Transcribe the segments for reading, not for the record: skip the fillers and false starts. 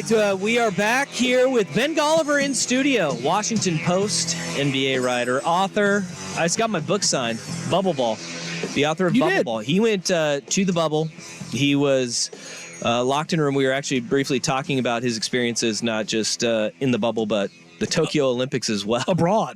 right, we are back here with Ben Golliver in studio, Washington Post, NBA writer, author. I just got my book signed, Bubble Ball, the author of Bubble Ball. He went to the bubble. He was locked in a room. We were actually briefly talking about his experiences, not just in the bubble, but the Tokyo Olympics as well. Abroad.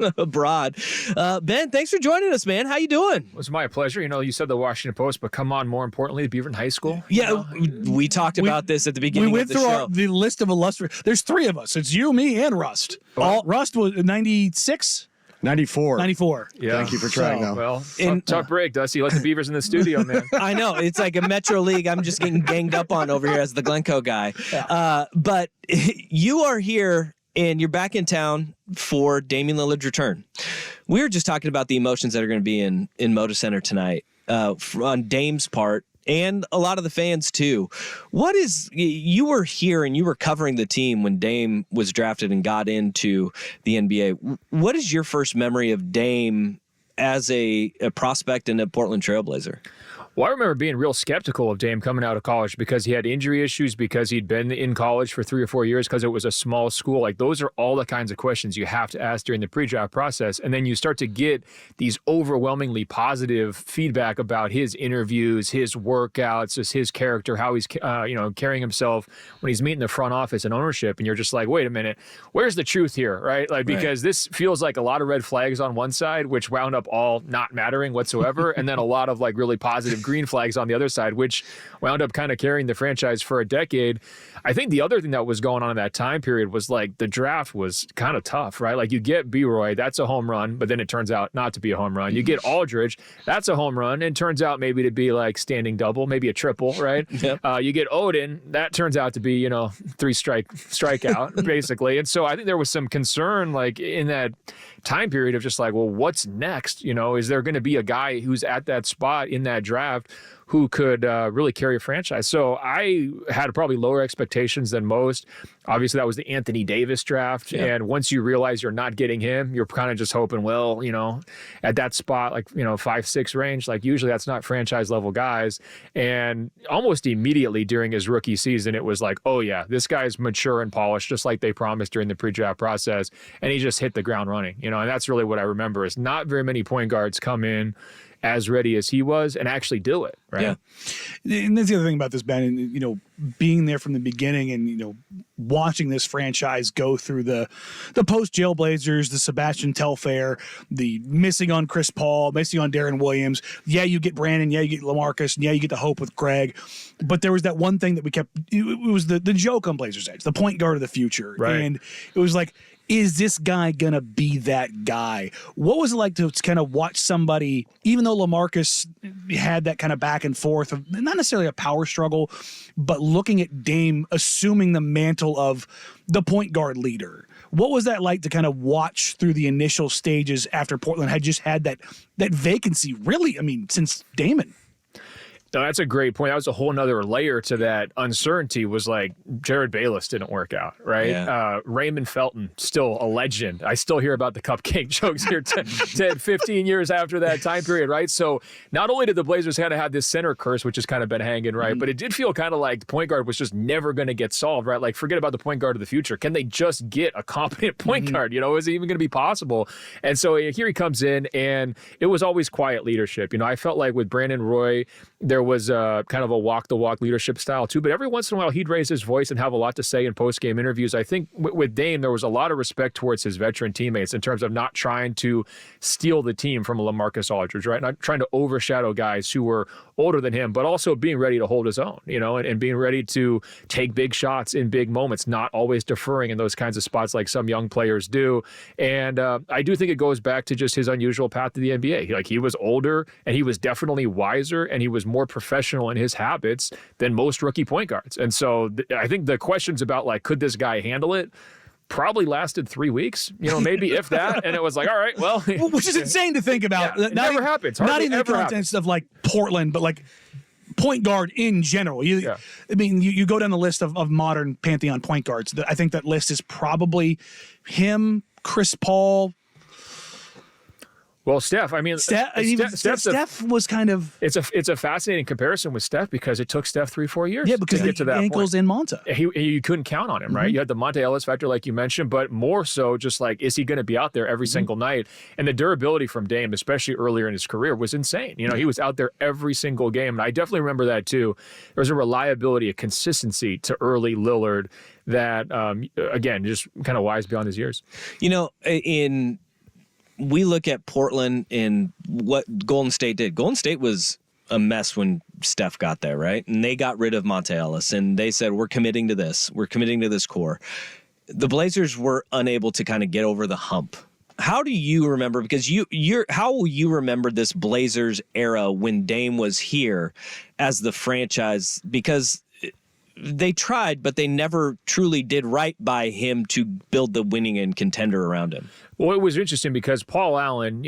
Ben, thanks for joining us, man. How you doing? It was my pleasure. You know, you said the Washington Post, but come on, more importantly, Beaverton High School. Yeah, we talked about this at the beginning of the show. We went through the list of illustrious. There's three of us. It's you, me, and Rust. Rust was 96? 94. Yeah. Thank you for trying, though. Well, tough break, Dusty. Let the Beavers in the studio, man. I know. It's like a Metro League. I'm just getting ganged up on over here as the Glencoe guy. Yeah. But you are here, and you're back in town for Damian Lillard's return. We were just talking about the emotions that are going to be in Moda Center tonight on Dame's part, and a lot of the fans too. You were here and you were covering the team when Dame was drafted and got into the NBA. What is your first memory of Dame as a prospect and a Portland Trailblazer? Well, I remember being real skeptical of Dame coming out of college because he had injury issues, because he'd been in college for 3 or 4 years, because it was a small school. Like, those are all the kinds of questions you have to ask during the pre-draft process. And then you start to get these overwhelmingly positive feedback about his interviews, his workouts, just his character, how he's carrying himself when he's meeting the front office and ownership. And you're just like, wait a minute, where's the truth here, right? Like, because this feels like a lot of red flags on one side, which wound up all not mattering whatsoever, and then a lot of like really positive green flags on the other side, which wound up kind of carrying the franchise for a decade. I think the other thing that was going on in that time period was like the draft was kind of tough, right? Like, you get B-Roy, that's a home run, but then it turns out not to be a home run. You get Aldridge, that's a home run, and turns out maybe to be like standing double, maybe a triple, right? Yep. You get Odin, that turns out to be, 3 strikeout, basically. And so I think there was some concern like in that time period of just like, well, what's next? Is there going to be a guy who's at that spot in that draft who could really carry a franchise? So I had probably lower expectations than most. Obviously, that was the Anthony Davis draft. Yeah. And once you realize you're not getting him, you're kind of just hoping, well, at that spot, like, 5-6 range, like usually that's not franchise level guys. And almost immediately during his rookie season, it was like, oh yeah, this guy's mature and polished, just like they promised during the pre-draft process. And he just hit the ground running, and that's really what I remember is not very many point guards come in as ready as he was and actually do it, right? Yeah. And that's the other thing about this, Ben, and, being there from the beginning and, watching this franchise go through the post-jail Blazers, the Sebastian Telfair, the missing on Chris Paul, missing on Darren Williams. Yeah, you get Brandon. Yeah, you get LaMarcus. And yeah, you get the hope with Greg. But there was that one thing that we kept – it was the joke on Blazers Edge, the point guard of the future. Right. And it was like, is this guy going to be that guy? What was it like to kind of watch somebody, even though LaMarcus had that kind of back and forth of not necessarily a power struggle, but looking at Dame assuming the mantle of the point guard leader? What was that like to kind of watch through the initial stages after Portland had just had that vacancy, really, since Damon? No, that's a great point. That was a whole nother layer to that uncertainty was like Jared Bayless didn't work out, right? Yeah. Raymond Felton, still a legend. I still hear about the cupcake jokes here 10, 15 years after that time period, right? So not only did the Blazers kind of have this center curse, which has kind of been hanging, right? Mm-hmm. But it did feel kind of like the point guard was just never going to get solved, right? Like, forget about the point guard of the future. Can they just get a competent point guard? Is it even going to be possible? And so here he comes in, and it was always quiet leadership. I felt like with Brandon Roy, there was kind of a walk-the-walk leadership style too, but every once in a while he'd raise his voice and have a lot to say in post-game interviews. I think with Dame, there was a lot of respect towards his veteran teammates in terms of not trying to steal the team from a LaMarcus Aldridge, right? Not trying to overshadow guys who were older than him, but also being ready to hold his own, and being ready to take big shots in big moments, not always deferring in those kinds of spots like some young players do. And I do think it goes back to just his unusual path to the NBA. He was older, and he was definitely wiser, and he was more professional in his habits than most rookie point guards. And so I think the questions about could this guy handle it probably lasted 3 weeks, maybe if that. And it was like, all right, well. Which is insane to think about. Yeah, it never happens. Not in the context of Portland, but point guard in general. You go down the list of modern Pantheon point guards. I think that list is probably him, Chris Paul, Well, Steph, I mean, Steph was kind of... It's a fascinating comparison with Steph because it took Steph 3-4 years because to get to that ankles point. in Monta. You couldn't count on him, right? You had the Monta Ellis factor, like you mentioned, but more so just like, is he going to be out there every single night? And the durability from Dame, especially earlier in his career, was insane. He was out there every single game. And I definitely remember that too. There was a reliability, a consistency to early Lillard that, again, just kind of wise beyond his years. We look at Portland and what Golden State did. Golden State was a mess when Steph got there, right? And they got rid of Monta Ellis, and they said, we're committing to this. We're committing to this core. The Blazers were unable to kind of get over the hump. How do you remember? Because how will you remember this Blazers era when Dame was here as the franchise? Because they tried, but they never truly did right by him to build the winning and contender around him. Well, it was interesting because Paul Allen,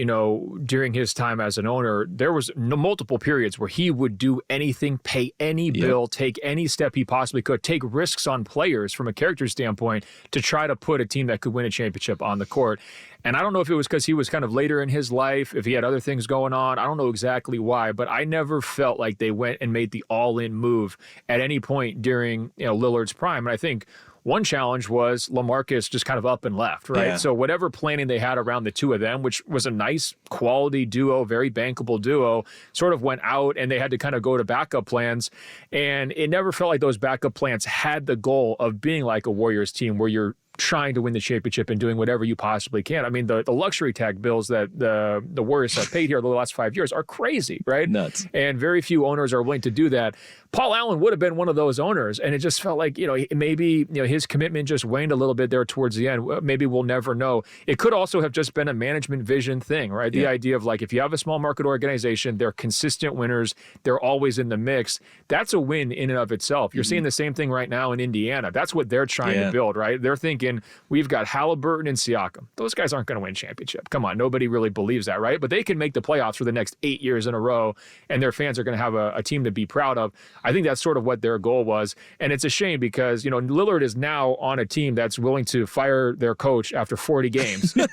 during his time as an owner, there was multiple periods where he would do anything, pay any bill, take any step he possibly could, take risks on players from a character standpoint to try to put a team that could win a championship on the court. And I don't know if it was because he was kind of later in his life, if he had other things going on. I don't know exactly why, but I never felt like they went and made the all-in move at any point during Lillard's prime. And I think one challenge was LaMarcus just kind of up and left, right? Yeah. So whatever planning they had around the two of them, which was a nice quality duo, very bankable duo, sort of went out and they had to kind of go to backup plans. And it never felt like those backup plans had the goal of being like a Warriors team where you're trying to win the championship and doing whatever you possibly can. I mean, the luxury tag bills that the Warriors have paid here the last 5 years are crazy, right? Nuts. And very few owners are willing to do that. Paul Allen would have been one of those owners, and it just felt like, maybe his commitment just waned a little bit there towards the end. Maybe we'll never know. It could also have just been a management vision thing, right? The idea of like, if you have a small market organization, they're consistent winners, they're always in the mix. That's a win in and of itself. You're seeing the same thing right now in Indiana. That's what they're trying to build, right? They're thinking, we've got Halliburton and Siakam. Those guys aren't going to win championship. Come on, nobody really believes that, right? But they can make the playoffs for the next 8 years in a row, and their fans are going to have a team to be proud of. I think that's sort of what their goal was. And it's a shame because, Lillard is now on a team that's willing to fire their coach after 40 games, to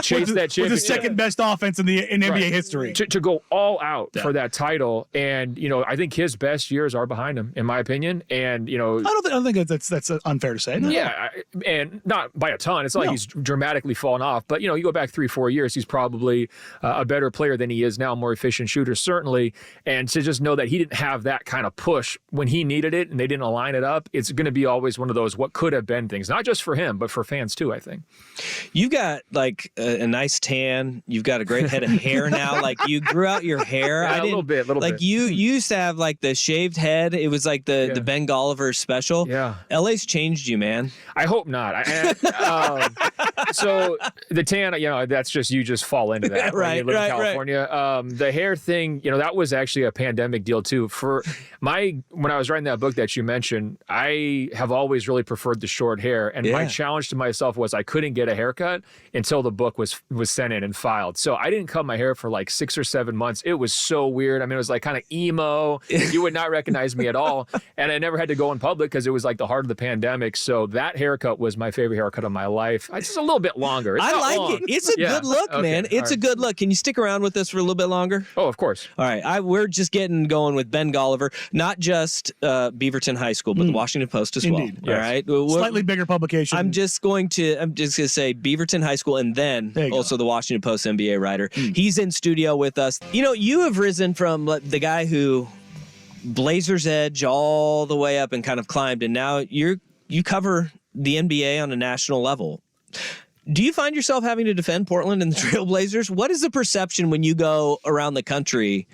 chase that championship. With the second best offense in NBA history. To go all out for that title. And, I think his best years are behind him, in my opinion. And, I don't think that's unfair to say. No. Yeah. And not by a ton. It's not like he's dramatically fallen off. But, you go back 3-4 years, he's probably a better player than he is now, more efficient shooter, certainly. And to just know that he didn't have that kind of push when he needed it and they didn't align it up, it's going to be always one of those what could have been things, not just for him, but for fans too, I think. You've got like a nice tan. You've got a great head of hair now. Like you grew out your hair. Yeah, a little bit. You used to have like the shaved head. It was like the Ben Golliver special. Yeah. LA's changed you, man. I hope not. So the tan, that's just, you just fall into that. Right, when you live in California. The hair thing, that was actually a pandemic deal too. When I was writing that book that you mentioned, I have always really preferred the short hair. And my challenge to myself was I couldn't get a haircut until the book was sent in and filed. So I didn't cut my hair for like 6 or 7 months. It was so weird. I mean, it was like kind of emo. You would not recognize me at all. And I never had to go in public because it was like the heart of the pandemic. So that haircut was my favorite haircut of my life. It's just a little bit longer. I like it. It's a good look, man. It's a good look. Can you stick around with us for a little bit longer? Oh, of course. All right. We're just getting going with Ben Golliver, not just Beaverton High School, but the Washington Post as well. Indeed. All right. Slightly bigger publication. I'm just going to say Beaverton High School and then also the Washington Post NBA writer. He's in studio with us. You have risen from the guy who Blazers edge all the way up and kind of climbed, and now you cover the NBA on a national level. Do you find yourself having to defend Portland and the Trailblazers? What is the perception when you go around the country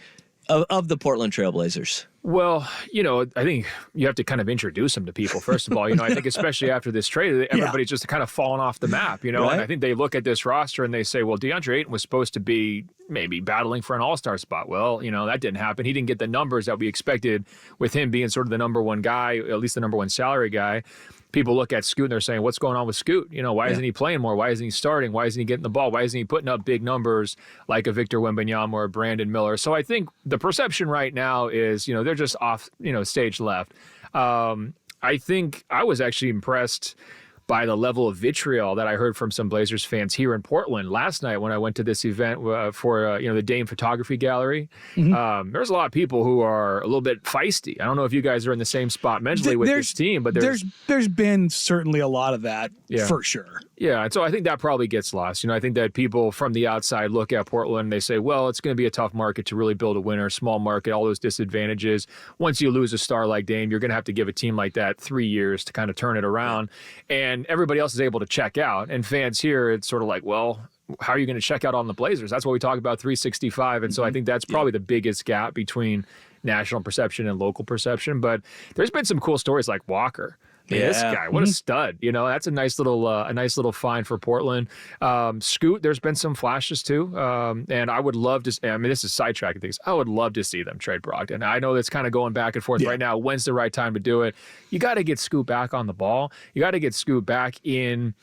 of the Portland Trailblazers? Well, I think you have to kind of introduce them to people, first of all. I think especially after this trade, everybody's just kind of fallen off the map, Right. And I think they look at this roster and they say, well, DeAndre Ayton was supposed to be maybe battling for an all-star spot. Well, that didn't happen. He didn't get the numbers that we expected with him being sort of the number one guy, at least the number one salary guy. People look at Scoot and they're saying, what's going on with Scoot? Why isn't he playing more? Why isn't he starting? Why isn't he getting the ball? Why isn't he putting up big numbers like a Victor Wembanyama or a Brandon Miller? So I think the perception right now is, they're just off, stage left. I think I was actually impressed by the level of vitriol that I heard from some Blazers fans here in Portland last night when I went to this event for the Dame Photography Gallery. There's a lot of people who are a little bit feisty. I don't know if you guys are in the same spot mentally with this team, but there's been certainly a lot of that for sure. Yeah, and so I think that probably gets lost. I think that people from the outside look at Portland and they say, well, it's going to be a tough market to really build a winner, small market, all those disadvantages. Once you lose a star like Dame, you're going to have to give a team like that 3 years to kind of turn it around. And everybody else is able to check out. And fans here, it's sort of like, well, how are you going to check out on the Blazers? That's what we talk about, 365. And so I think that's probably the biggest gap between national perception and local perception. But there's been some cool stories like Walker. This guy, what a stud! That's a nice little find for Portland. Scoot, there's been some flashes too, and I would love to. I mean, this is sidetracking things. I would love to see them trade Brogdon. I know that's kind of going back and forth right now. When's the right time to do it? You got to get Scoot back on the ball. You got to get Scoot back in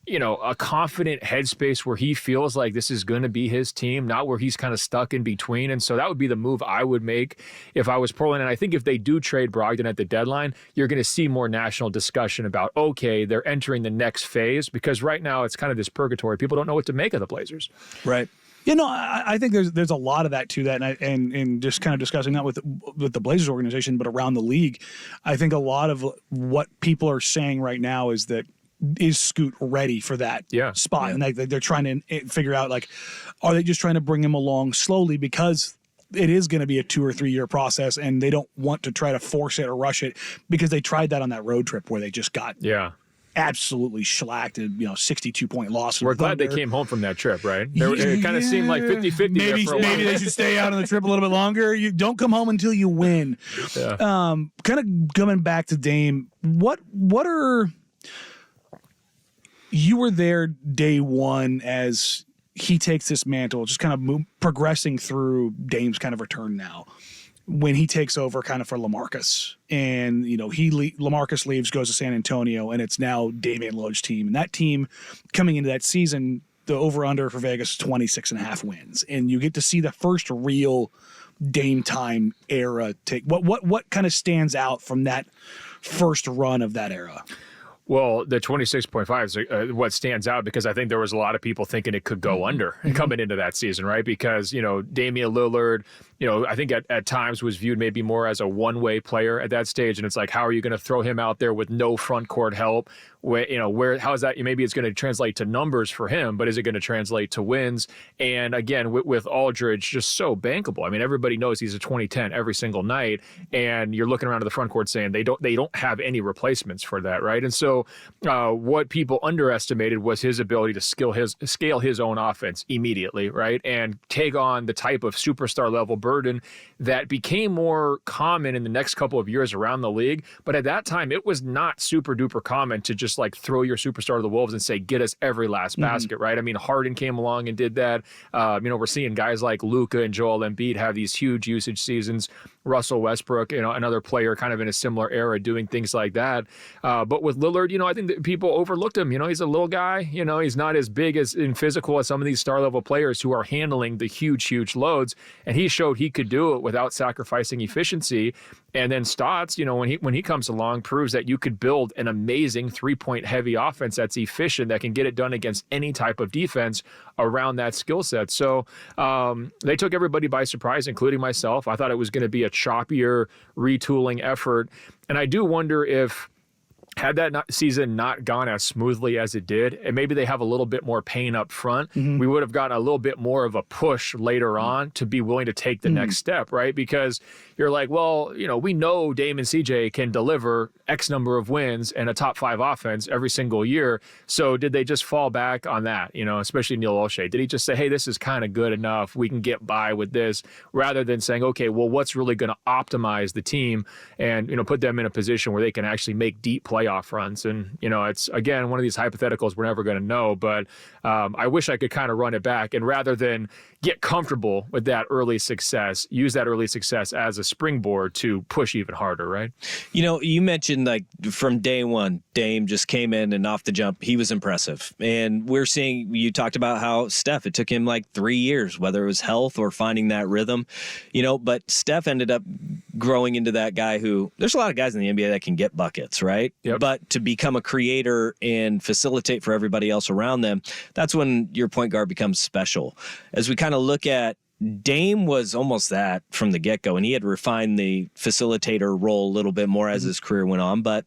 a confident headspace where he feels like this is going to be his team, not where he's kind of stuck in between. And so that would be the move I would make if I was Portland. And I think if they do trade Brogdon at the deadline, you're going to see more national discussion about, okay, they're entering the next phase, because right now it's kind of this purgatory. People don't know what to make of the Blazers. Right. I think there's a lot of that to that, and just kind of discussing that with the Blazers organization, but around the league, I think a lot of what people are saying right now is that, is Scoot ready for that spot? And they're trying to figure out, like, are they just trying to bring him along slowly because it is going to be a 2 or 3 year process, and they don't want to try to force it or rush it, because they tried that on that road trip where they just got absolutely shellacked, 62-point loss. We're glad they came home from that trip, right? It kind of seemed like 50-50 maybe they should stay out on the trip a little bit longer. You don't come home until you win. Kind of coming back to Dame, what are... You were there day one as he takes this mantle, just kind of progressing through Dame's kind of return now, when he takes over kind of for LaMarcus. And, LaMarcus leaves, goes to San Antonio, and it's now Damian Lillard's team. And that team coming into that season, the over-under for Vegas is 26.5 wins. And you get to see the first real Dame time era take. What kind of stands out from that first run of that era? Well, the 26.5 is what stands out, because I think there was a lot of people thinking it could go under coming into that season, right? Because, Damian Lillard, I think at times was viewed maybe more as a one-way player at that stage. And it's like, how are you going to throw him out there with no front court help? How is that? Maybe it's going to translate to numbers for him, but is it going to translate to wins? And again, with Aldridge, just so bankable. I mean, everybody knows he's a 2010 every single night, and you're looking around to the front court saying they don't have any replacements for that, right? And so what people underestimated was his ability to scale his own offense immediately, right? And take on the type of superstar level burden that became more common in the next couple of years around the league. But at that time, it was not super duper common to just like throw your superstar to the wolves and say, get us every last basket, right? I mean, Harden came along and did that. We're seeing guys like Luka and Joel Embiid have these huge usage seasons. Russell Westbrook, another player kind of in a similar era doing things like that. But with Lillard, I think that people overlooked him. He's a little guy. He's not as big in physical as some of these star level players who are handling the huge loads. And he showed he could do it without sacrificing efficiency. And then Stotts, when he comes along, proves that you could build an amazing 3-point heavy offense that's efficient, that can get it done against any type of defense around that skill set. So they took everybody by surprise, including myself. I thought it was going to be a choppier retooling effort. And I do wonder if, had that season not gone as smoothly as it did, and maybe they have a little bit more pain up front, we would have gotten a little bit more of a push later on to be willing to take the next step, right? Because you're like, well, we know Dame and CJ can deliver X number of wins and a top 5 offense every single year. So did they just fall back on that, especially Neil Olshey? Did he just say, hey, this is kind of good enough, we can get by with this, rather than saying, okay, well, what's really going to optimize the team and, put them in a position where they can actually make deep playoff runs? And, it's, again, one of these hypotheticals we're never going to know, but I wish I could kind of run it back, and rather than get comfortable with that early success, use that early success as a springboard to push even harder, right? You mentioned, like, from day one, Dame just came in and off the jump, he was impressive. And we're seeing, you talked about how Steph, it took him like 3 years, whether it was health or finding that rhythm, but Steph ended up growing into that guy who, there's a lot of guys in the NBA that can get buckets, right? but to become a creator and facilitate for everybody else around them, that's when your point guard becomes special. As we kind of look at, Dame was almost that from the get-go, and he had refined the facilitator role a little bit more as his career went on. But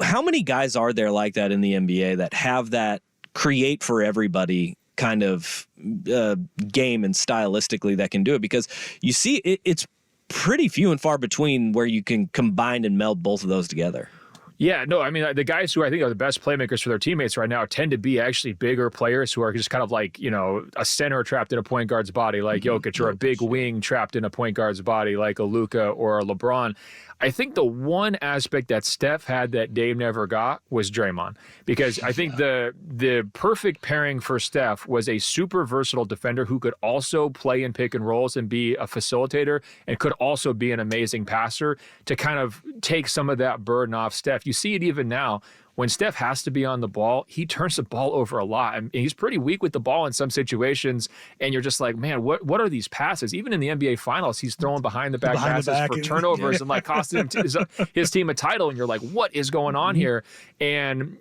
how many guys are there like that in the NBA that have that create for everybody kind of game and stylistically that can do it? Because you see it's pretty few and far between where you can combine and meld both of those together. Yeah, no, I mean, the guys who I think are the best playmakers for their teammates right now tend to be actually bigger players who are just kind of like, a center trapped in a point guard's body like Jokic, or a big wing trapped in a point guard's body like a Luka or a LeBron. I think the one aspect that Steph had that Dame never got was Draymond, because I think the perfect pairing for Steph was a super versatile defender who could also play in pick and rolls and be a facilitator and could also be an amazing passer to kind of take some of that burden off Steph. You see it even now. When Steph has to be on the ball, he turns the ball over a lot. And he's pretty weak with the ball in some situations. And you're just like, man, what are these passes? Even in the NBA Finals, he's throwing behind the back passes for turnovers and like costing him his team a title. And you're like, what is going on here? And,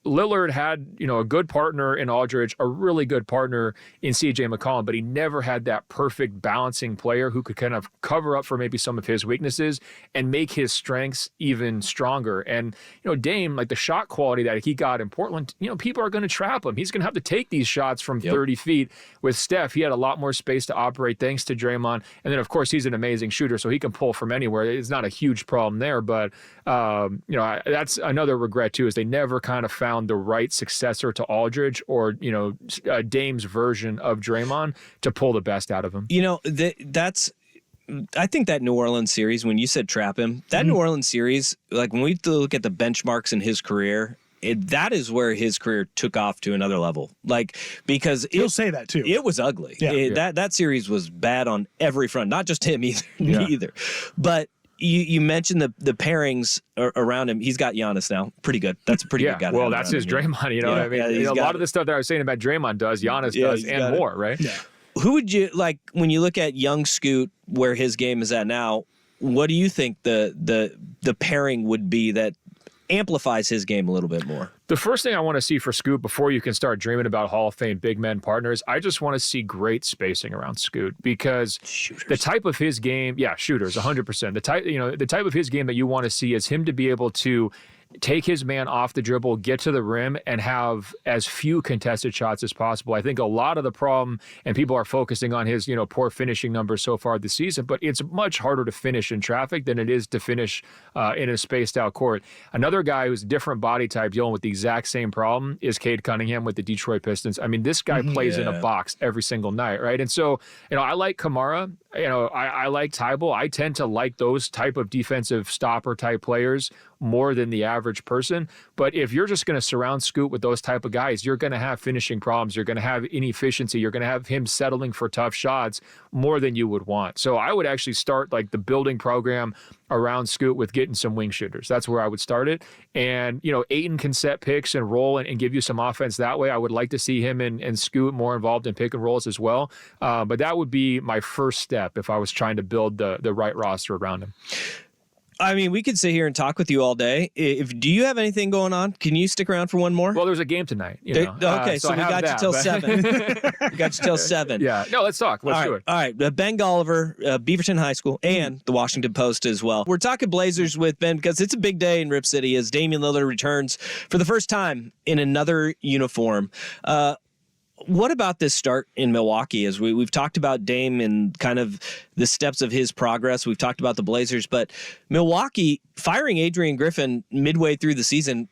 Lillard had, a good partner in Aldridge, a really good partner in CJ McCollum, but he never had that perfect balancing player who could kind of cover up for maybe some of his weaknesses and make his strengths even stronger. And, Dame, like the shot quality that he got in Portland, people are going to trap him. He's going to have to take these shots from 30 feet. With Steph, he had a lot more space to operate thanks to Draymond. And then, of course, he's an amazing shooter, so he can pull from anywhere. It's not a huge problem there. But, that's another regret, too, is they never kind of found the right successor to Aldridge or, Dame's version of Draymond to pull the best out of him. I think that New Orleans series, when you said trap him, that New Orleans series, like when we look at the benchmarks in his career, that is where his career took off to another level. Like, because he'll say that too. It was ugly. That series was bad on every front, not just him either. But you mentioned the pairings around him. He's got Giannis now. Pretty good. That's a pretty good guy. Well, that's his Draymond. A lot of the stuff that I was saying about Draymond does, Giannis does, and more, right? Yeah. Who would you like when you look at young Scoot, where his game is at now? What do you think the pairing would be that amplifies his game a little bit more? The first thing I want to see for Scoot before you can start dreaming about Hall of Fame big men partners, I just want to see great spacing around Scoot, because the type of his game, shooters, 100%. The type of his game that you want to see is him to be able to take his man off the dribble, get to the rim, and have as few contested shots as possible. I think a lot of the problem, and people are focusing on his, poor finishing numbers so far this season, but it's much harder to finish in traffic than it is to finish in a spaced out court. Another guy who's a different body type dealing with the exact same problem is Cade Cunningham with the Detroit Pistons. I mean, this guy plays in a box every single night, right? And so, I like Kamara. I like Tybal. I tend to like those type of defensive stopper type players more than the average person. But if you're just going to surround Scoot with those type of guys, you're going to have finishing problems. You're going to have inefficiency. You're going to have him settling for tough shots more than you would want. So I would actually start like the building program around Scoot with getting some wing shooters. That's where I would start it. And, Ayton can set picks and roll and give you some offense that way. I would like to see him and Scoot more involved in pick and rolls as well. But that would be my first step if I was trying to build the right roster around him. I mean, we could sit here and talk with you all day. Do you have anything going on? Can you stick around for one more? Well, there's a game tonight. Okay, so we got you till 7. We got you till 7. Yeah. No, let's talk. Let's do it. All right. Ben Golliver, Beaverton High School, and the Washington Post as well. We're talking Blazers with Ben because it's a big day in Rip City as Damian Lillard returns for the first time in another uniform. What about this start in Milwaukee? As we've talked about Dame and kind of the steps of his progress. We've talked about the Blazers, but Milwaukee firing Adrian Griffin midway through the season.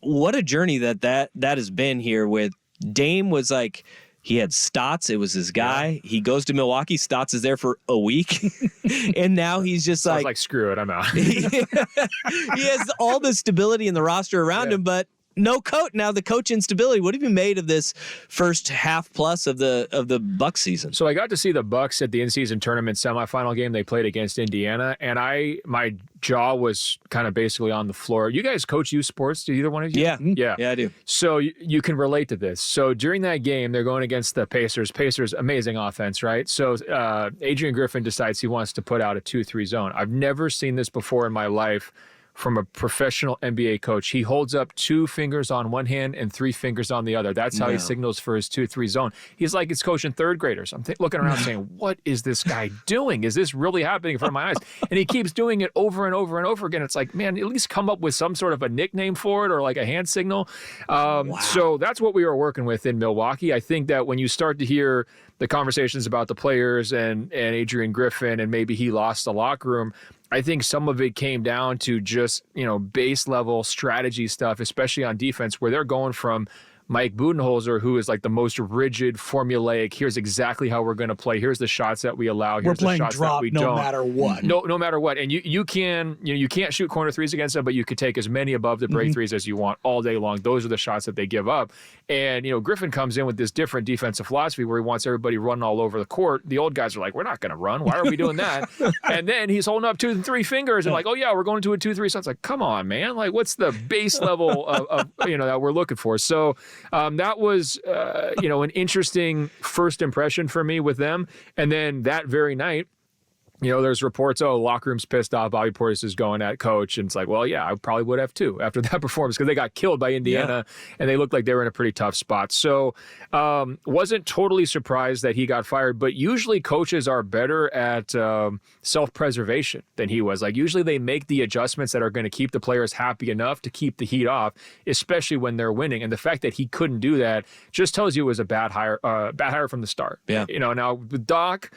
What a journey that has been here with Dame was like, he had Stotts. It was his guy. Yeah. He goes to Milwaukee. Stotts is there for a week. And now he's just like, screw it. I'm out. He has all the stability in the roster around him, but no coach. Now the coach instability. What have you made of this first half plus of the Bucks season? So I got to see the Bucks at the in-season tournament semifinal game they played against Indiana, and my jaw was kind of basically on the floor. You guys coach youth sports? Do either one of you? Yeah, I do. So you can relate to this. So during that game, they're going against the Pacers. Pacers, amazing offense, right? So Adrian Griffin decides he wants to put out a 2-3 zone. I've never seen this before in my life, from a professional NBA coach. He holds up 2 fingers on one hand and 3 fingers on the other. That's how he signals for his 2-3 zone. He's like he's coaching third graders. I'm looking around saying, what is this guy doing? Is this really happening in front of my eyes? And he keeps doing it over and over and over again. It's like, man, at least come up with some sort of a nickname for it or like a hand signal. So that's what we were working with in Milwaukee. I think that when you start to hear the conversations about the players and Adrian Griffin and maybe he lost the locker room, I think some of it came down to just, base level strategy stuff, especially on defense, where they're going from Mike Budenholzer, who is like the most rigid, formulaic, here's exactly how we're going to play. Here's the shots that we allow. Here's we're playing the shots drop that we no don't. matter what. No matter what. And you can't shoot corner threes against them, but you could take as many above the break threes as you want all day long. Those are the shots that they give up. And, Griffin comes in with this different defensive philosophy where he wants everybody running all over the court. The old guys are like, we're not going to run. Why are we doing that? And then he's holding up 2 and 3 fingers and like, oh yeah, we're going to a 2-3. So it's like, come on, man. Like, what's the base level of that we're looking for? So that was an interesting first impression for me with them. And then that very night, there's reports, locker room's pissed off. Bobby Portis is going at coach. And it's like, well, yeah, I probably would have too after that performance because they got killed by Indiana and they looked like they were in a pretty tough spot. So wasn't totally surprised that he got fired, but usually coaches are better at self-preservation than he was. Like usually they make the adjustments that are going to keep the players happy enough to keep the heat off, especially when they're winning. And the fact that he couldn't do that just tells you it was a bad hire from the start. Yeah. Now with Doc,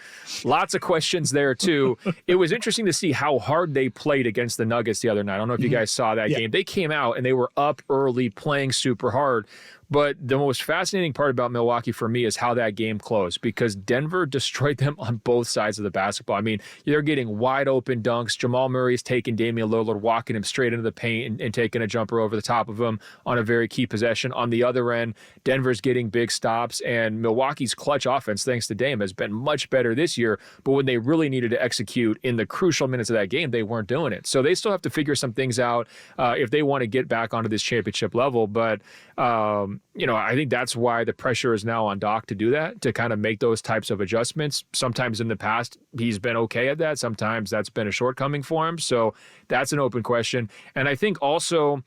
lots of questions there too. It was interesting to see how hard they played against the Nuggets the other night. I don't know if you guys saw that game. They came out and they were up early, playing super hard. But the most fascinating part about Milwaukee for me is how that game closed because Denver destroyed them on both sides of the basketball. I mean, they're getting wide open dunks. Jamal Murray's taking Damian Lillard, walking him straight into the paint and taking a jumper over the top of him on a very key possession. On the other end, Denver's getting big stops, and Milwaukee's clutch offense, thanks to Dame, has been much better this year. But when they really needed to execute in the crucial minutes of that game, they weren't doing it. So they still have to figure some things out if they want to get back onto this championship level. But I think that's why the pressure is now on Doc to do that, to kind of make those types of adjustments. Sometimes in the past, he's been okay at that. Sometimes that's been a shortcoming for him. So that's an open question. And I think also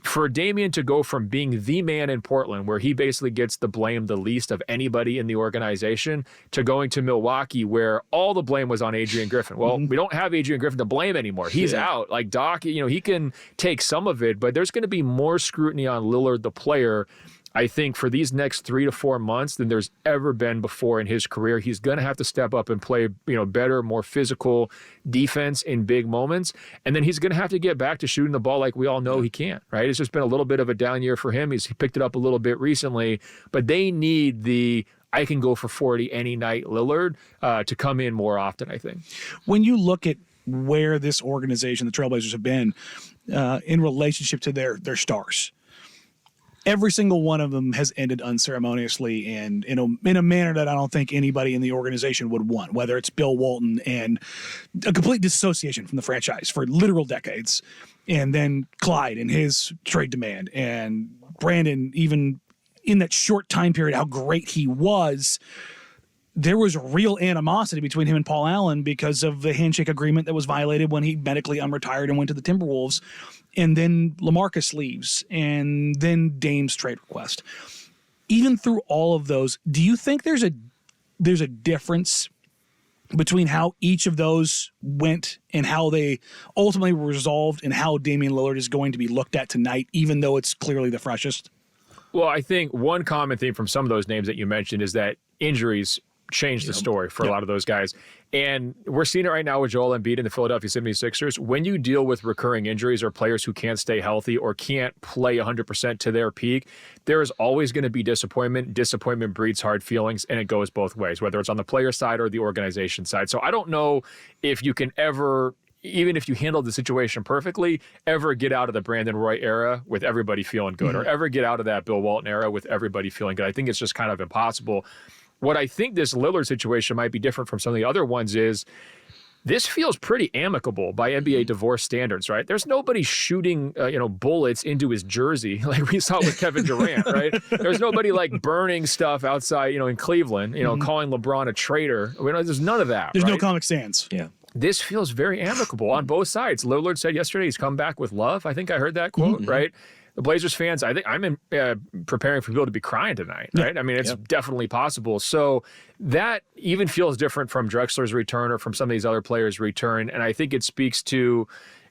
for Damian to go from being the man in Portland, where he basically gets the blame the least of anybody in the organization, to going to Milwaukee, where all the blame was on Adrian Griffin. Well, we don't have Adrian Griffin to blame anymore. He's out. Like Doc, he can take some of it, but there's going to be more scrutiny on Lillard, the player, I think, for these next 3 to 4 months than there's ever been before in his career. He's going to have to step up and play, better, more physical defense in big moments. And then he's going to have to get back to shooting the ball like we all know he can, right? It's just been a little bit of a down year for him. He picked it up a little bit recently, but they need the I can go for 40 any night Lillard to come in more often, I think. When you look at where this organization, the Trailblazers, have been in relationship to their stars, every single one of them has ended unceremoniously and in a manner that I don't think anybody in the organization would want, whether it's Bill Walton and a complete disassociation from the franchise for literal decades, and then Clyde and his trade demand, and Brandon, even in that short time period, how great he was. There was real animosity between him and Paul Allen because of the handshake agreement that was violated when he medically unretired and went to the Timberwolves. And then LaMarcus leaves, and then Dame's trade request. Even through all of those, do you think there's a difference between how each of those went and how they ultimately were resolved, and how Damian Lillard is going to be looked at tonight, even though it's clearly the freshest? Well, I think one common theme from some of those names that you mentioned is that injuries changed the story for a lot of those guys. And we're seeing it right now with Joel Embiid and the Philadelphia 76ers. When you deal with recurring injuries or players who can't stay healthy or can't play 100% to their peak, there is always going to be disappointment. Disappointment breeds hard feelings, and it goes both ways, whether it's on the player side or the organization side. So I don't know if you can ever, even if you handle the situation perfectly, ever get out of the Brandon Roy era with everybody feeling good, or ever get out of that Bill Walton era with everybody feeling good. I think it's just kind of impossible. What I think this Lillard situation might be different from some of the other ones is this feels pretty amicable by NBA divorce standards, right? There's nobody shooting, bullets into his jersey like we saw with Kevin Durant, right? There's nobody like burning stuff outside, in Cleveland, calling LeBron a traitor. There's none of that. There's right? no Comic Sans. Yeah. this feels very amicable on both sides. Lillard said yesterday he's come back with love. I think I heard that quote, right? The Blazers fans, I think I'm preparing for people to be crying tonight, right? I mean, it's definitely possible. So that even feels different from Drexler's return or from some of these other players' return. And I think it speaks to,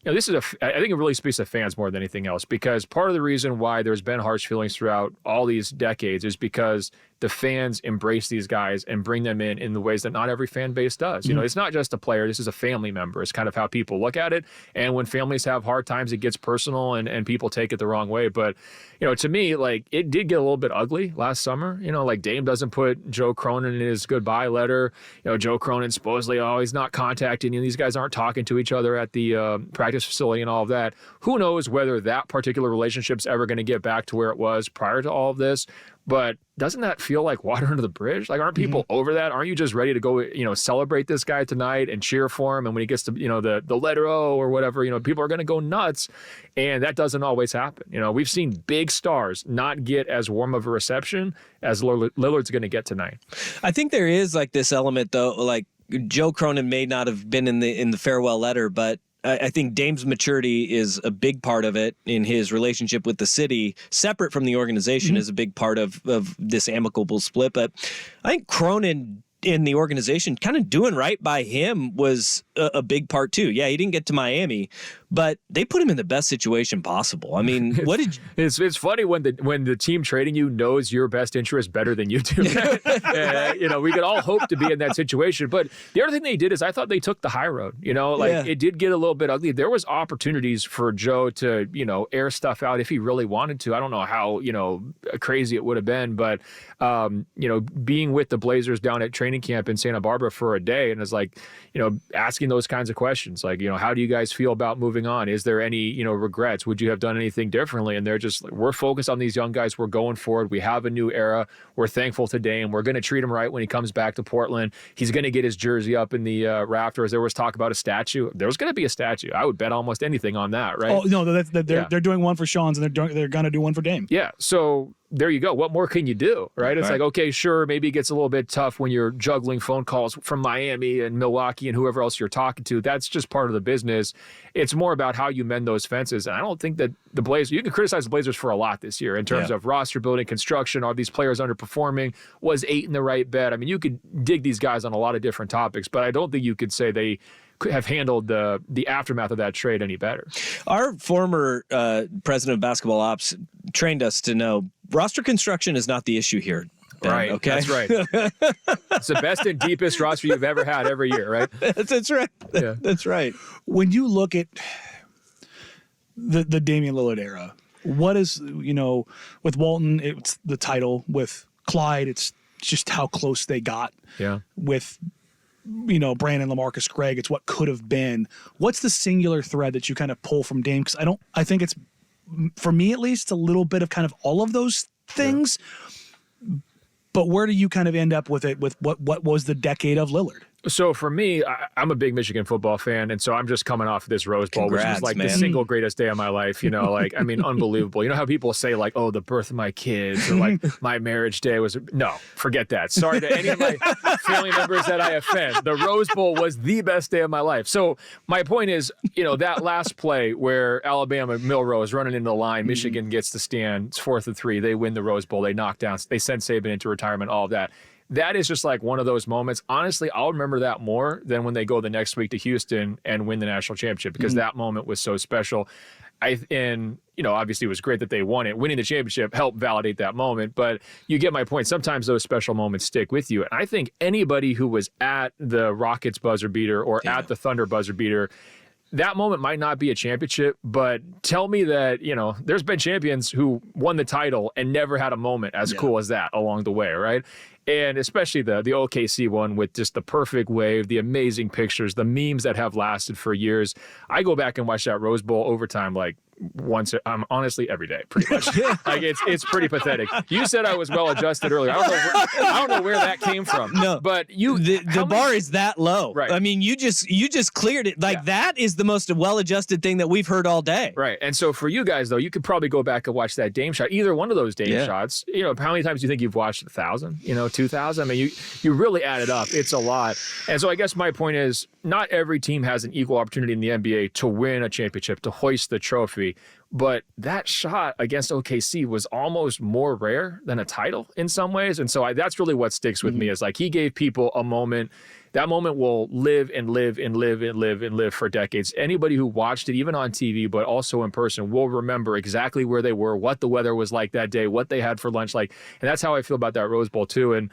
I think it really speaks to fans more than anything else, because part of the reason why there's been harsh feelings throughout all these decades is because the fans embrace these guys and bring them in the ways that not every fan base does. You know, it's not just a player. This is a family member. It's kind of how people look at it. And when families have hard times, it gets personal and people take it the wrong way. But, you know, to me, like, it did get a little bit ugly last summer. You know, like, Dame doesn't put Joe Cronin in his goodbye letter. You know, Joe Cronin supposedly, he's not contacting you. These guys aren't talking to each other at the practice facility and all of that. Who knows whether that particular relationship's ever going to get back to where it was prior to all of this. But doesn't that feel like water under the bridge? Like, aren't people over that? Aren't you just ready to go, you know, celebrate this guy tonight and cheer for him? And when he gets to, you know, the letter O or whatever, you know, people are going to go nuts. And that doesn't always happen. You know, we've seen big stars not get as warm of a reception as Lillard's going to get tonight. I think there is like this element, though, like Joe Cronin may not have been in the farewell letter, but I think Dame's maturity is a big part of it in his relationship with the city, separate from the organization, is a big part of this amicable split. But I think Cronin in the organization kind of doing right by him was a big part too. Yeah, he didn't get to Miami, but they put him in the best situation possible. I mean, what did it's funny when the team trading you knows your best interest better than you do. You know, we could all hope to be in that situation. But the other thing they did is I thought they took the high road. You know, like it did get a little bit ugly. There was opportunities for Joe to, you know, air stuff out if he really wanted to. I don't know how, you know, crazy it would have been, but you know, being with the Blazers down at training camp in Santa Barbara for a day, and it's like, you know, asking those kinds of questions, like, you know, how do you guys feel about moving on? Is there any, you know, regrets? Would you have done anything differently? And they're just like, we're focused on these young guys. We're going forward. We have a new era. We're thankful to Dame. We're going to treat him right when he comes back to Portland. He's going to get his jersey up in the rafters. There was talk about a statue. There was going to be a statue. I would bet almost anything on that, right? Oh no, they're doing one for Sean's, and they're going to do one for Dame. Yeah. So there you go. What more can you do, right? It's like, okay, sure, maybe it gets a little bit tough when you're juggling phone calls from Miami and Milwaukee and whoever else you're talking to. That's just part of the business. It's more about how you mend those fences. And I don't think that the Blazers, you can criticize the Blazers for a lot this year in terms of roster building, construction, are these players underperforming? Was 8 in the right bet? I mean, you could dig these guys on a lot of different topics, but I don't think you could say they have handled the aftermath of that trade any better. Our former president of basketball ops trained us to know roster construction is not the issue here. Ben, right. Okay. That's right. It's the best and deepest roster you've ever had every year, right? That's right. Yeah. That's right. When you look at the Damian Lillard era, what is, you know, with Walton, it's the title. With Clyde, it's just how close they got. Yeah. With, you know, Brandon, LaMarcus, Greg, it's what could have been. What's the singular thread that you kind of pull from Dame? Because I think it's, for me at least, a little bit of kind of all of those things. Yeah. But where do you kind of end up with it, with what was the decade of Lillard? So for me, I'm a big Michigan football fan, and so I'm just coming off of this Rose Bowl, which was like the single greatest day of my life. You know, like, I mean, unbelievable. You know how people say like, oh, the birth of my kids, or like my marriage day was, no, forget that. Sorry to any of my family members that I offend. The Rose Bowl was the best day of my life. So my point is, you know, that last play where Alabama, Milrose running into the line, Michigan gets the stand, it's 4th and 3, they win the Rose Bowl, they knock down, they send Saban into retirement, all of that. That is just like one of those moments. Honestly, I'll remember that more than when they go the next week to Houston and win the national championship, because that moment was so special. And, you know, obviously it was great that they won it. Winning the championship helped validate that moment. But you get my point. Sometimes those special moments stick with you. And I think anybody who was at the Rockets buzzer beater or at the Thunder buzzer beater, that moment might not be a championship, but tell me that, you know, there's been champions who won the title and never had a moment as cool as that along the way, right? And especially the OKC one with just the perfect wave, the amazing pictures, the memes that have lasted for years. I go back and watch that Rose Bowl overtime like honestly every day, pretty much. Like it's pretty pathetic. You said I was well adjusted earlier. I don't know where that came from. No, but the bar is that low. Right. I mean, you just cleared it. Like that is the most well adjusted thing that we've heard all day. Right. And so for you guys though, you could probably go back and watch that Dame shot, either one of those Dame shots. You know, how many times do you think you've watched 1,000? 2,000? I mean, you really add it up. It's a lot. And so I guess my point is, not every team has an equal opportunity in the NBA to win a championship, to hoist the trophy. But that shot against OKC was almost more rare than a title in some ways. And so that's really what sticks with me, is like he gave people a moment. That moment will live and live and live and live and live for decades. Anybody who watched it, even on TV, but also in person, will remember exactly where they were, what the weather was like that day, what they had for lunch. And that's how I feel about that Rose Bowl too. And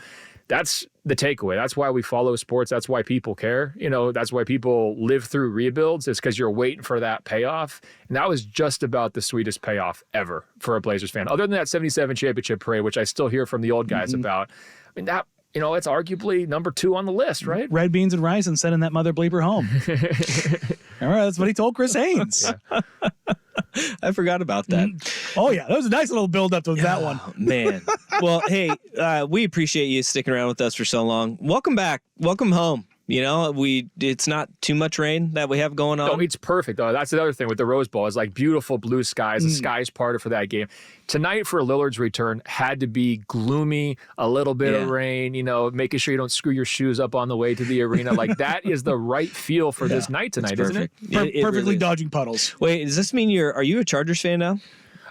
that's the takeaway. That's why we follow sports. That's why people care. That's why people live through rebuilds. It's because you're waiting for that payoff. And that was just about the sweetest payoff ever for a Blazers fan. Other than that 77 championship parade, which I still hear from the old guys about. I mean, that, it's arguably number 2 on the list, right? Red beans and rice and sending that mother bleeper home. All right, that's what he told Chris Haynes. Yeah. I forgot about that. Oh, yeah. That was a nice little build up to that one. Man. Well, hey, we appreciate you sticking around with us for so long. Welcome back. Welcome home. It's not too much rain that we have going on. No, it's perfect, though. That's the other thing with the Rose Bowl. It's like beautiful blue skies. The sky's parted for that game. Tonight, for Lillard's return, had to be gloomy, a little bit of rain, making sure you don't screw your shoes up on the way to the arena. Like, that is the right feel for this night tonight, isn't it? Perfectly really dodging puddles. Wait, does this mean are you a Chargers fan now?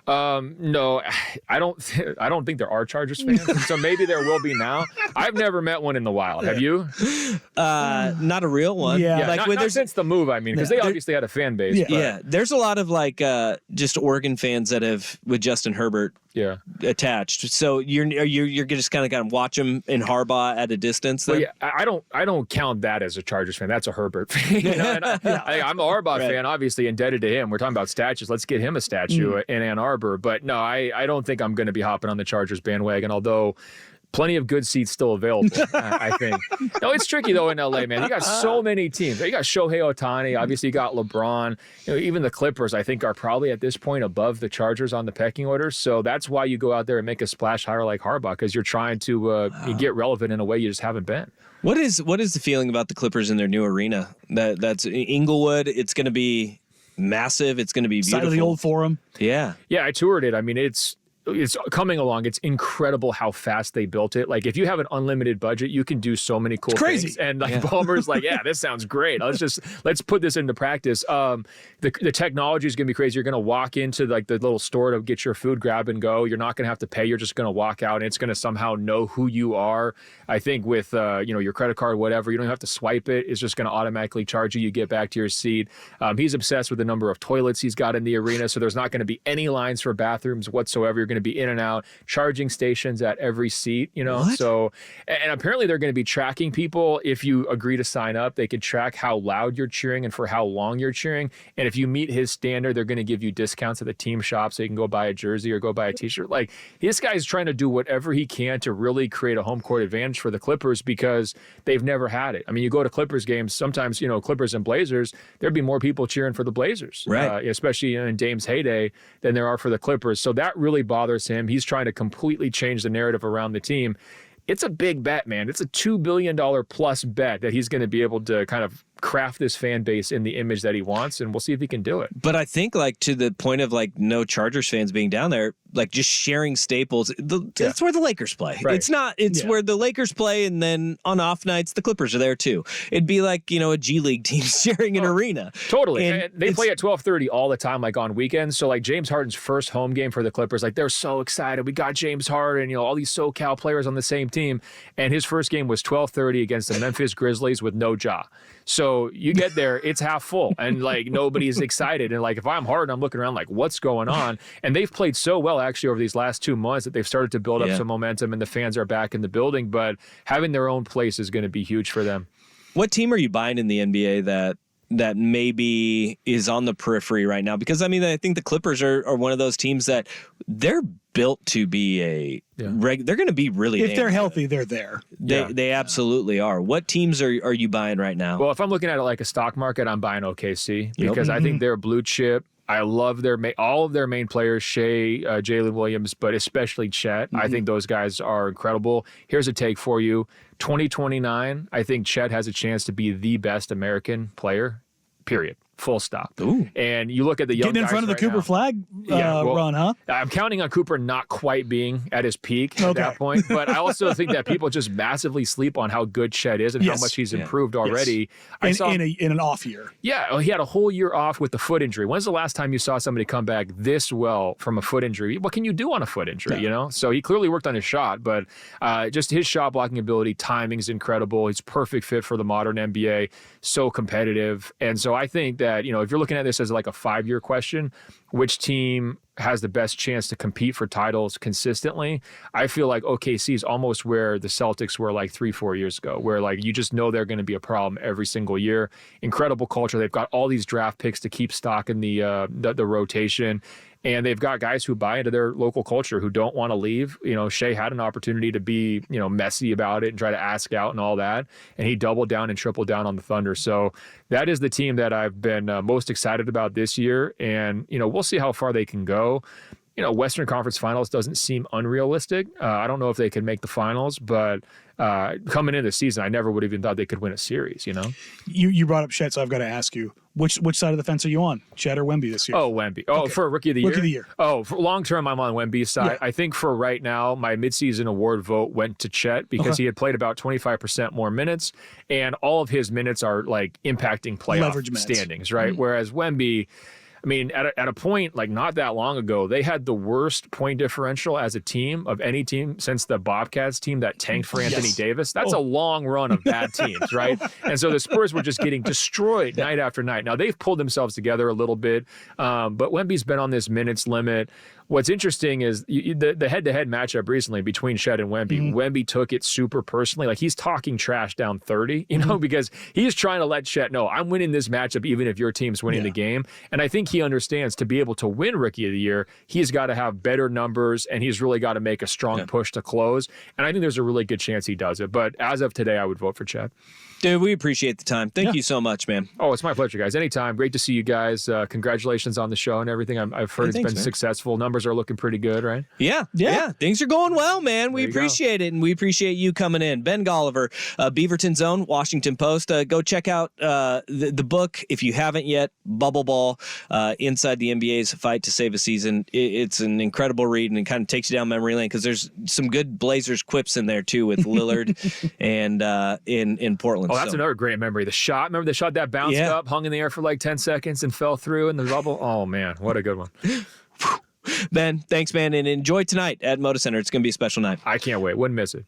No, I don't think there are Chargers fans. So maybe there will be now. I've never met one in the wild. Have you? Not a real one. Yeah. Like not since the move, I mean, because they obviously had a fan base. Yeah. There's a lot of just Oregon fans that have with Justin Herbert attached. So you're just kind of watch him in Harbaugh at a distance. Well, I don't count that as a Chargers fan. That's a Herbert fan. I'm a Harbaugh fan, obviously indebted to him. We're talking about statues. Let's get him a statue in Ann Arbor. But no, I don't think I'm going to be hopping on the Chargers bandwagon, although plenty of good seats still available, I think. No, it's tricky, though, in LA, man. You got so many teams. You got Shohei Ohtani. Obviously, you got LeBron. Even the Clippers, I think, are probably at this point above the Chargers on the pecking order. So that's why you go out there and make a splash hire like Harbaugh, because you're trying to get relevant in a way you just haven't been. What is the feeling about the Clippers in their new arena? That's Inglewood. It's going to be massive. It's going to be beautiful. Side of the old Forum. Yeah. Yeah, I toured it. I mean, it's coming along. It's incredible how fast they built it. Like, if you have an unlimited budget, you can do so many cool things. And Ballmer's like, yeah, this sounds great. Let's put this into practice. The technology is going to be crazy. You're going to walk into the little store to get your food, grab and go. You're not going to have to pay. You're just going to walk out, and it's going to somehow know who you are. I think with your credit card, whatever, you don't have to swipe it. It's just going to automatically charge you. You get back to your seat. He's obsessed with the number of toilets he's got in the arena, so there's not going to be any lines for bathrooms whatsoever. You're going to be in and out, charging stations at every seat, What? So, and apparently they're going to be tracking people. If you agree to sign up, they could track how loud you're cheering and for how long you're cheering. And if you meet his standard, they're going to give you discounts at the team shop so you can go buy a jersey or go buy a t-shirt. Like, this guy's trying to do whatever he can to really create a home court advantage for the Clippers, because they've never had it. I mean, you go to Clippers games, sometimes, Clippers and Blazers, there'd be more people cheering for the Blazers, right? Especially in Dame's heyday than there are for the Clippers. So that really bothers him. He's trying to completely change the narrative around the team. It's a big bet, man. It's a $2 billion plus bet that he's going to be able to kind of craft this fan base in the image that he wants, and we'll see if he can do it. But I think, to the point of no Chargers fans being down there, just sharing staples. That's where the Lakers play. Right. It's not. It's where the Lakers play, and then on off nights the Clippers are there too. It'd be like a G League team sharing an arena. Totally. And they play at 12:30 all the time, on weekends. So James Harden's first home game for the Clippers, they're so excited. We got James Harden, all these SoCal players on the same team, and his first game was 12:30 against the Memphis Grizzlies with no Ja. So you get there, it's half full, and nobody's excited. And if I'm Harden, I'm looking around what's going on? And they've played so well actually over these last 2 months that they've started to build up some momentum, and the fans are back in the building. But having their own place is going to be huge for them. What team are you buying in the NBA that maybe is on the periphery right now? Because I think the Clippers are one of those teams that they're built to be they're going to be really if they're healthy, they're there. They absolutely are. What teams are you buying right now? Well, if I'm looking at it like a stock market, I'm buying OKC because I think they're blue chip. I love all of their main players, Shea, Jalen Williams, but especially Chet. I think those guys are incredible. Here's a take for you. 2029, I think Chet has a chance to be the best American player, period. Full stop. Ooh. And you look at the young Getting in guys front of the right Cooper now. Flag run, huh? I'm counting on Cooper not quite being at his peak at that point, but I also think that people just massively sleep on how good Chet is and how much he's improved already. In an off year. Yeah, well, he had a whole year off with the foot injury. When's the last time you saw somebody come back this well from a foot injury? What can you do on a foot injury, you know? So he clearly worked on his shot, but just his shot blocking ability, timing is incredible. He's perfect fit for the modern NBA, so competitive. And so I think that, if you're looking at this as like a 5-year question, which team has the best chance to compete for titles consistently? I feel like OKC is almost where the Celtics were like 3-4 years ago, where like you just know they're going to be a problem every single year. Incredible culture. They've got all these draft picks to keep stock in the rotation. And they've got guys who buy into their local culture, who don't want to leave. Shea had an opportunity to be, messy about it and try to ask out and all that. And he doubled down and tripled down on the Thunder. So that is the team that I've been most excited about this year. And, we'll see how far they can go. Western Conference Finals doesn't seem unrealistic. I don't know if they can make the finals, but coming into the season, I never would have even thought they could win a series, You brought up Chet, so I've got to ask you, which side of the fence are you on, Chet or Wemby this year? Oh, Wemby. Oh, for Rookie of the Year? Rookie of the Year. Oh, for long term, I'm on Wemby's side. Yeah. I think for right now, my midseason award vote went to Chet because he had played about 25% more minutes, and all of his minutes are like impacting playoff standings, right? Whereas Wemby, I mean, at a point like not that long ago, they had the worst point differential as a team of any team since the Bobcats team that tanked for Anthony Davis. That's a long run of bad teams, right? And so the Spurs were just getting destroyed night after night. Now they've pulled themselves together a little bit, but Wemby's been on this minutes limit. What's interesting is the head-to-head matchup recently between Chet and Wemby. Wemby took it super personally. Like, he's talking trash down 30, because he's trying to let Chet know, I'm winning this matchup even if your team's winning the game. And I think he understands to be able to win Rookie of the Year, he's got to have better numbers, and he's really got to make a strong push to close. And I think there's a really good chance he does it. But as of today, I would vote for Chet. Dude, we appreciate the time. Thank you so much, man. Oh, it's my pleasure, guys. Anytime. Great to see you guys. Congratulations on the show and everything. I've heard it's been successful. Numbers are looking pretty good, right? Yeah. Things are going well, man. We appreciate it, and we appreciate you coming in. Ben Golliver, Beaverton Zone, Washington Post. Go check out the book, if you haven't yet, Bubble Ball, Inside the NBA's Fight to Save a Season. It's an incredible read, and it kind of takes you down memory lane because there's some good Blazers quips in there, too, with Lillard and in Portland. Oh, that's another great memory. The shot. Remember the shot that bounced up, hung in the air for like 10 seconds and fell through in the bubble? Oh, man. What a good one. Ben, thanks, man. And enjoy tonight at Moda Center. It's going to be a special night. I can't wait. Wouldn't miss it.